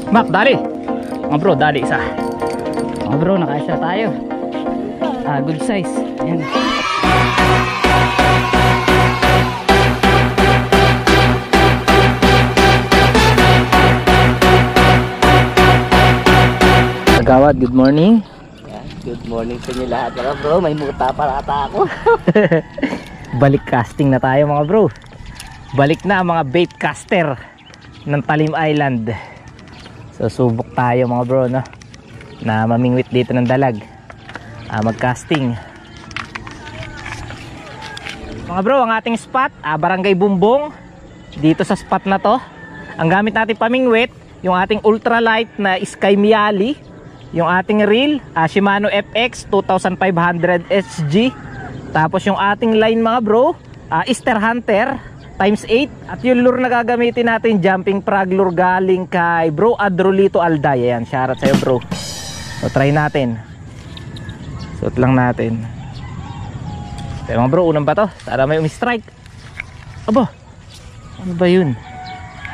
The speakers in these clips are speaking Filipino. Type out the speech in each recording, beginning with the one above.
Mac, dali. Mga bro, dali isa. Mga bro, nakaisa tayo. Good size. Ayan. Kagawad, good morning. Good morning sa inyo lahat mga bro. May muta pa ata ako. Balik casting na tayo mga bro. Balik na mga bait caster ng Talim Island. So subok tayo mga bro, no? Na mamingwit dito ng dalag. Mag-casting. Mga bro, ang ating spot, Barangay Bumbong. Dito sa spot na to, ang gamit natin pamingwit, yung ating ultralight na Sky Miali, yung ating reel, Shimano FX 2500 SG. Tapos yung ating line mga bro, Easter Hunter times 8. At yung lure na gagamitin natin, jumping frog lure galing kay bro Adrolito Alday. Ayan, shoutout sa'yo bro. So try natin. Suot lang natin. So mga bro, unang ba to? Sana may umi-strike. Aba, ano ba yun?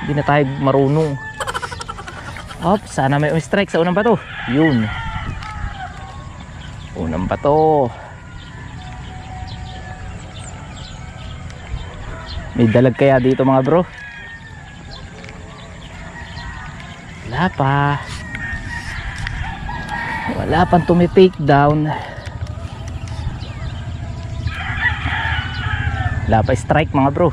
Hindi na tayo marunong. Sana may umi-strike sa unang bato. Yun. Unang bato. May dalag kaya dito mga bro? Wala pa. Wala pang tumi-take down. Wala pa strike mga bro.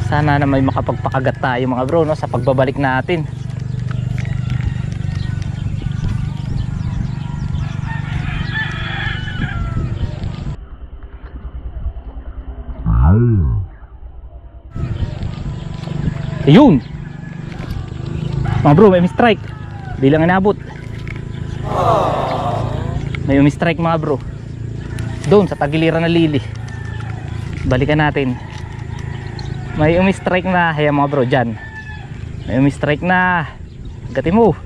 Sana na may makapagpakagat tayo mga bro, no, sa pagbabalik natin. Ayun mga bro, may strike. Bilang inabot. May umi-strike mga bro. Doon sa tagiliran na lili. Balikan natin. May umi-strike na. Ayan mga bro, dyan. May umi-strike na. Gatin mo.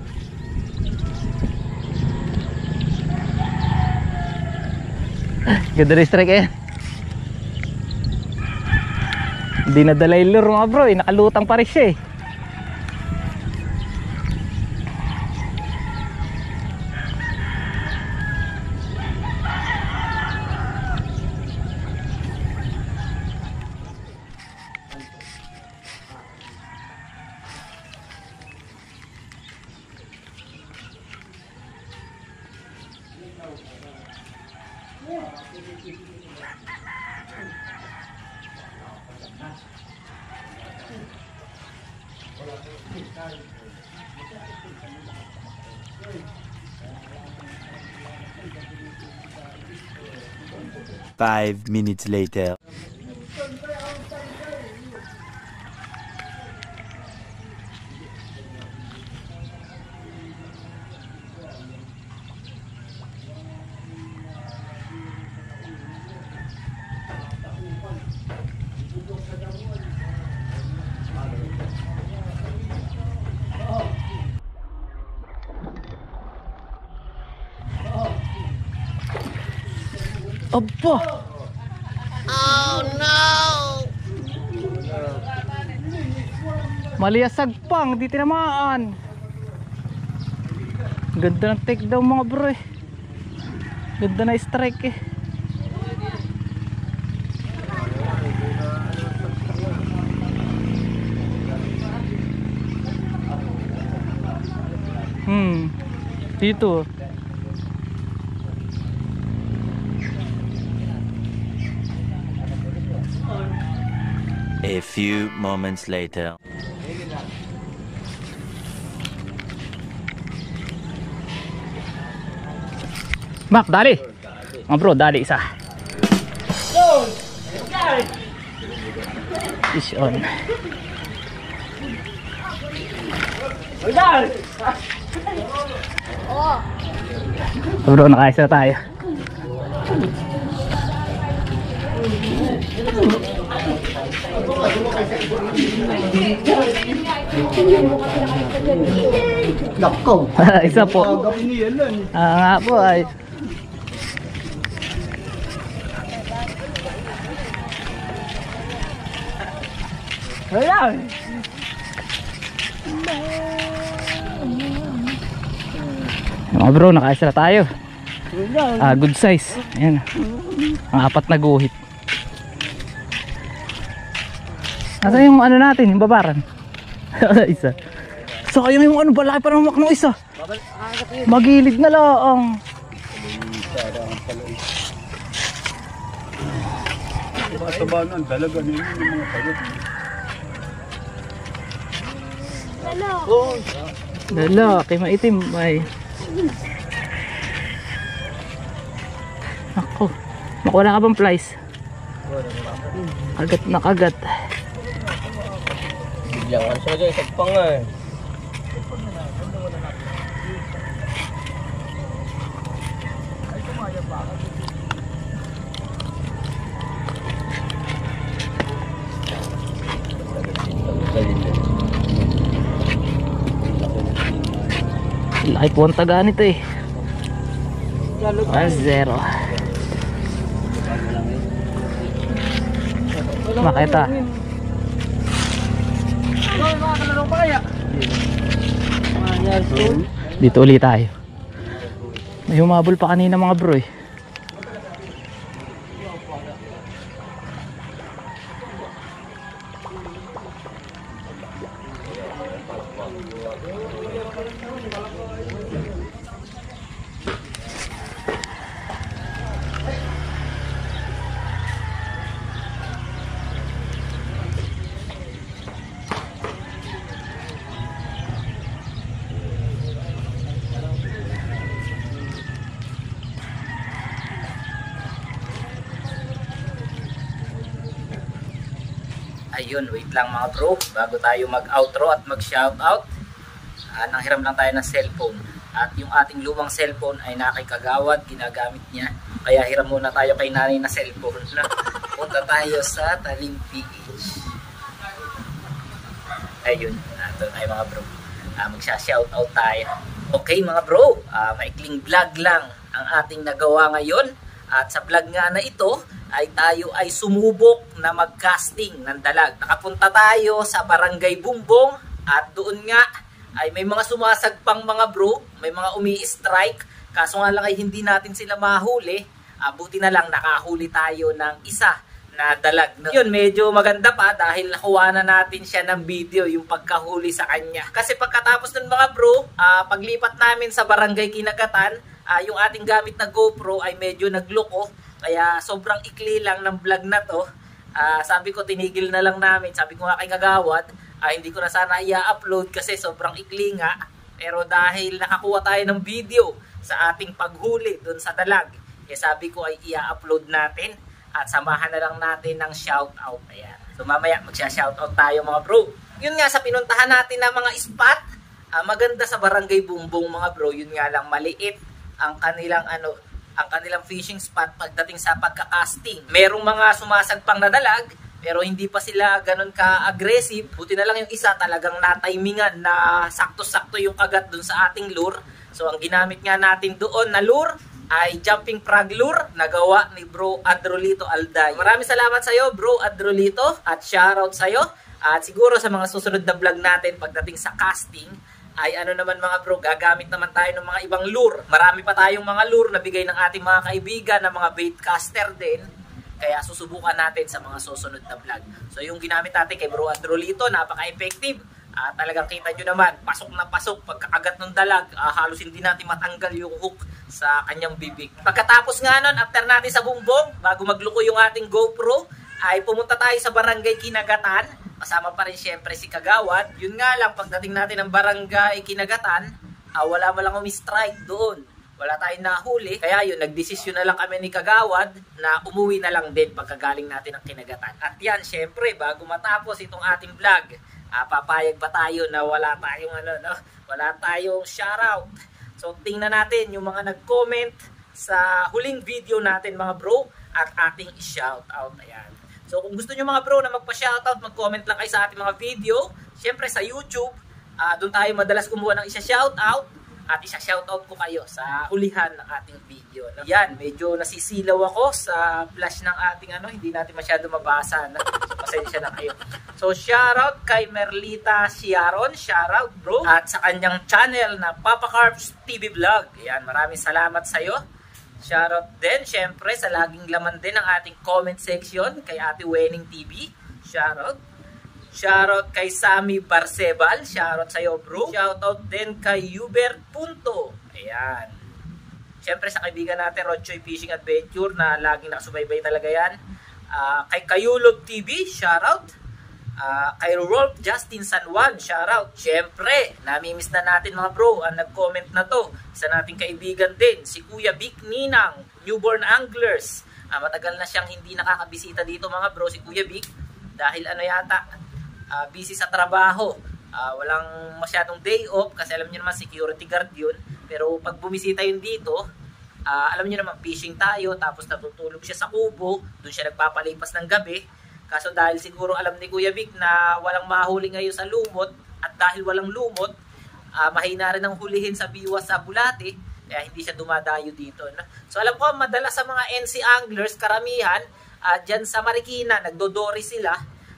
Ganda na strike eh. Hindi nadala yung lure mga bro, nakalutang pa rin siya eh. Five minutes later. Aba! Oh no! Maliasag pang, di tinamaan. Ganda ng take down mga bro eh. Ganda na strike eh. Dito. A few moments later. Mac, dali. Mga bro, dali isa. Fish on. Bro, nakaisa tayo. Nako. Isa po. Nga po ay. Wala. Mga bro, nakaisa na tayo. Good size. Ayan. Ang 4 na guhit. Nasa yung ano natin, yung babaran. Isa. Sayang yung ano, balaki pa naman ng isa. Magilid na lang. Tabanan, dalaga nila yung mga kayot. Lalaki, maitim. Ay. Ako. Makuha ka bang flies? Kagat na kagat. Biglang ano siya dyan, isagpang nga eh. Laki po ang taga nito eh. 1-0. Makita. Dito ulit tayo. May humabol pa kanina mga bro eh. Ayun, wait lang mga bro, bago tayo mag-outro at mag-shoutout, nanghiram lang tayo ng cellphone. At yung ating lumang cellphone ay nakikagawad, ginagamit niya. Kaya hiram muna tayo kay nanay na cellphone. Punta tayo sa Talim PH. Ayun, ito tayo mga bro. Magsha-shoutout tayo. Okay mga bro, maikling vlog lang ang ating nagawa ngayon. At sa vlog nga na ito, ay tayo ay sumubok na mag-casting ng dalag. Nakapunta tayo sa Barangay Bumbong at doon nga ay may mga sumasagpang mga bro, may mga umi-strike. Kaso nga lang ay hindi natin sila mahuli. Buti na lang nakahuli tayo ng isa na dalag. Yun, medyo maganda pa dahil nakuha na natin siya ng video yung pagkahuli sa kanya. Kasi pagkatapos ng mga bro, paglipat namin sa Barangay Kinagatan, yung ating gamit na GoPro ay medyo nagloko. Kaya sobrang ikli lang ng vlog na to. Sabi ko tinigil na lang namin. Sabi ko nga kay Kagawad, hindi ko na sana i-upload kasi sobrang ikli nga. Pero dahil nakakuha tayo ng video sa ating paghuli dun sa dalag, sabi ko ay i-upload natin at samahan na lang natin ng shoutout. Ayan. So mamaya magsha-shoutout tayo mga bro. Yun nga sa pinuntahan natin na mga spot, maganda sa Barangay Bumbong mga bro. Yun nga lang maliit ang kanilang fishing spot pagdating sa pagka-casting. Merong mga sumasagpang na dalag, pero hindi pa sila ganun ka-aggressive. Buti na lang yung isa talagang na-timingan na sakto-sakto yung kagat dun sa ating lure. So ang ginamit nga natin doon na lure ay jumping frog lure na gawa ni Bro Adrolito Alday. Maraming salamat sa iyo Bro Adrolito at shoutout sa iyo. At siguro sa mga susunod na vlog natin pagdating sa casting, ay ano naman mga bro, gagamit naman tayo ng mga ibang lure. Marami pa tayong mga lure na bigay ng ating mga kaibigan na mga bait caster din. Kaya susubukan natin sa mga susunod na vlog. So yung ginamit natin kay Bro Adrolito, napaka-effective. Talagang kita nyo naman, pasok na pasok. Pagkakagat ng dalag, halos hindi natin matanggal yung hook sa kanyang bibig. Pagkatapos nga nun, after natin sa Bumbong, bago magluko yung ating GoPro, ay pumunta tayo sa Barangay Kinagatan. Kasama pa rin syempre si Kagawad. Yun nga lang, pagdating natin ng Barangay Kinagatan, wala mo lang umi-strike doon. Wala tayong nahuli. Kaya yun, nagdesisyon na lang kami ni Kagawad na umuwi na lang din pagkagaling natin ng Kinagatan. At yan, syempre, bago matapos itong ating vlog, papayag ba tayo na wala tayong shoutout. So tingnan natin yung mga nag-comment sa huling video natin mga bro at ating shoutout. Ayan. So kung gusto nyo mga bro na magpa-shoutout, mag-comment lang kayo sa ating mga video. Siyempre sa YouTube, doon tayo madalas kumuha ng isa-shoutout at isa-shoutout ko kayo sa hulihan ng ating video. Yan, medyo nasisilaw ako sa flash ng ating hindi natin masyado mabasa. pasensya na kayo. So shoutout kay Merlita Sharon, shoutout bro, at sa kanyang channel na Papa Carbs TV Vlog. Ayan, maraming salamat sa iyo. Shoutout din syempre sa laging laman din ng ating comment section kay Ate Wenning TV. Shoutout. Shoutout kay Sammy Barcebal, shoutout sa iyo bro. Shoutout din kay Hubert Punto. Ayan. Siyempre sa kaibigan natin, Rodchoy Fishing Adventure na laging nakasubaybay talaga yan. Kay Kayulob TV, shoutout. Kay Rolf Justin San Juan, shoutout. Siyempre, namimiss na natin mga bro ang nag-comment na to. Isa nating kaibigan din, si Kuya Vic Ninang, Newborn Anglers. Matagal na siyang hindi nakakabisita dito mga bro, si Kuya Vic. Dahil ano yata, busy sa trabaho. Walang masyadong day off kasi alam niyo naman security guard yun. Pero pag bumisita yun dito, alam niyo naman fishing tayo tapos natutulog siya sa kubo, doon siya nagpapalipas ng gabi. Kaso dahil siguro alam ni Kuya Vic na walang mahuli ngayon sa lumot at dahil walang lumot, mahina rin ang hulihin sa biwas sa Bulate, kaya hindi siya dumadayo dito. No? So alam ko madalas sa mga NC anglers, karamihan, dyan sa Marikina, nagdodori sila.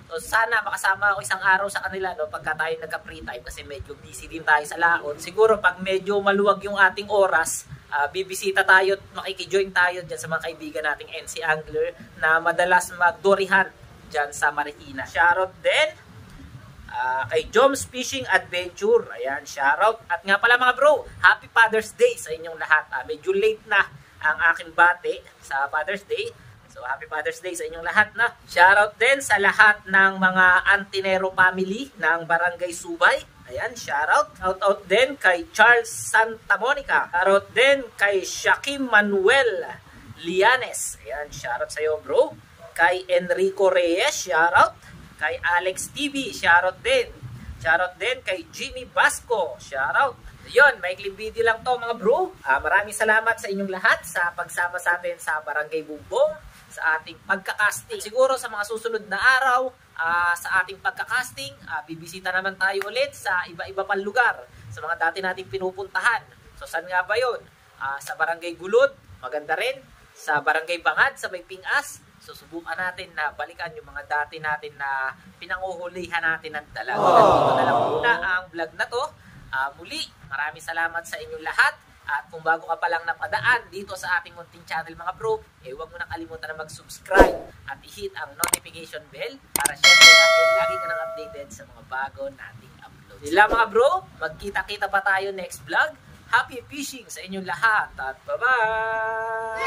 So sana makasama ako isang araw sa kanila no pagka tayo nagka-free time kasi medyo busy din tayo sa laon. Siguro pag medyo maluwag yung ating oras, bibisita tayo at makikijoin tayo dyan sa mga kaibigan nating NC Angler na madalas magdorihan dyan sa Marikina. Shoutout din kay Joms Fishing Adventure. Ayan, shoutout. At nga pala mga bro, Happy Father's Day sa inyong lahat. Medyo late na ang aking bate sa Father's Day. So, Happy Father's Day sa inyong lahat na. Shoutout din sa lahat ng mga Antinero family ng Barangay Subay. Ayan, shoutout. Shoutout din kay Charles Santa Monica. Shoutout din kay Shakim Manuel Lianes. Ayan, shoutout sa iyo bro. Kay Enrico Reyes, shoutout. Kay Alex TV, shoutout din. Shoutout din kay Jimmy Basco, shoutout. Yun, maikling video lang to mga bro. Maraming salamat sa inyong lahat sa pagsama sa atin sa Barangay Bumbong, sa ating pagkakasting. Siguro sa mga susunod na araw, sa ating pagkakasting, bibisita naman tayo ulit sa iba-iba pang lugar, sa mga dati nating pinupuntahan. So saan nga ba yun? Sa Barangay Gulod, maganda rin. Sa Barangay Bangad, sa may Pingas. So subukan natin na balikan yung mga dati natin na pinanguhulihan natin ng dalaga. Dito na lang muna ang vlog na to. Muli, maraming salamat sa inyong lahat. At kung bago ka pa lang napadaan dito sa ating munting channel mga bro, huwag mo na kalimutan na mag-subscribe at i-hit ang notification bell para syempre lagi ka nang updated sa mga bago nating upload. Sila mga bro, magkita-kita pa tayo next vlog. Happy fishing sa inyong lahat at bye-bye!